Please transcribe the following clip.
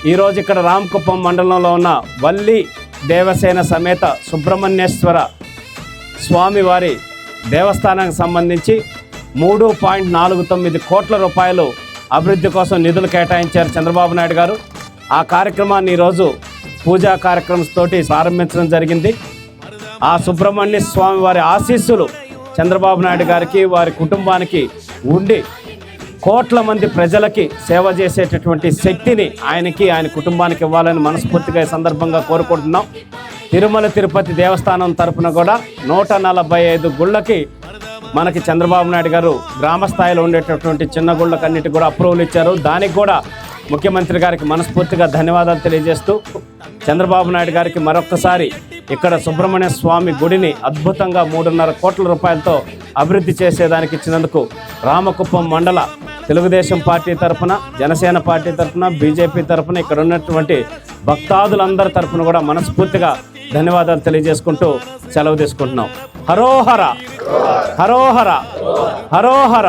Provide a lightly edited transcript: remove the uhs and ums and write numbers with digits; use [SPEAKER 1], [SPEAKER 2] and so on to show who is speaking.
[SPEAKER 1] ఈరోజు ఇక్కడ రామకుప్పం మండలంలో ఉన్న వల్లి దేవసేన సమేత సుబ్రహ్మణ్యేశ్వర స్వామివారి దేవస్థానానికి సంబంధించి 3.49 కోట్ల రూపాయలు అభివృద్ధి కోసం నిధులు కేటాయించారు చంద్రబాబు నాయుడు గారు. ఆ కార్యక్రమాన్ని ఈరోజు పూజా కార్యక్రమంతో ప్రారంభించడం జరిగింది. ఆ సుబ్రహ్మణ్య స్వామి వారి ఆశీస్సులు చంద్రబాబు నాయుడు గారికి వారి కుటుంబానికి ఉండి కోట్ల మంది ప్రజలకి సేవ చేసేటటువంటి శక్తిని ఆయనకి ఆయన కుటుంబానికి ఇవ్వాలని మనస్ఫూర్తిగా ఈ సందర్భంగా కోరుకుంటున్నాం. తిరుమల తిరుపతి దేవస్థానం తరఫున కూడా 145 గుళ్ళకి మనకి చంద్రబాబు నాయుడు గారు గ్రామ స్థాయిలో ఉండేటటువంటి చిన్న గుళ్ళకన్నిటి కూడా అప్రూవల్ ఇచ్చారు. దానికి కూడా ముఖ్యమంత్రి గారికి మనస్ఫూర్తిగా ధన్యవాదాలు తెలియజేస్తూ చంద్రబాబు నాయుడు గారికి మరొక్కసారి ఇక్కడ సుబ్రహ్మణ్య స్వామి గుడిని అద్భుతంగా 3.5 కోట్ల రూపాయలతో అభివృద్ధి చేసేదానికి ఇచ్చినందుకు రామకుప్పం మండల తెలుగుదేశం పార్టీ తరఫున, జనసేన పార్టీ తరఫున, బీజేపీ తరఫున ఇక్కడ ఉన్నటువంటి భక్తాదులందరి తరఫున కూడా మనస్ఫూర్తిగా ధన్యవాదాలు తెలియజేసుకుంటూ సెలవు తీసుకుంటున్నాం. హరోహర హరోహర హరోహర.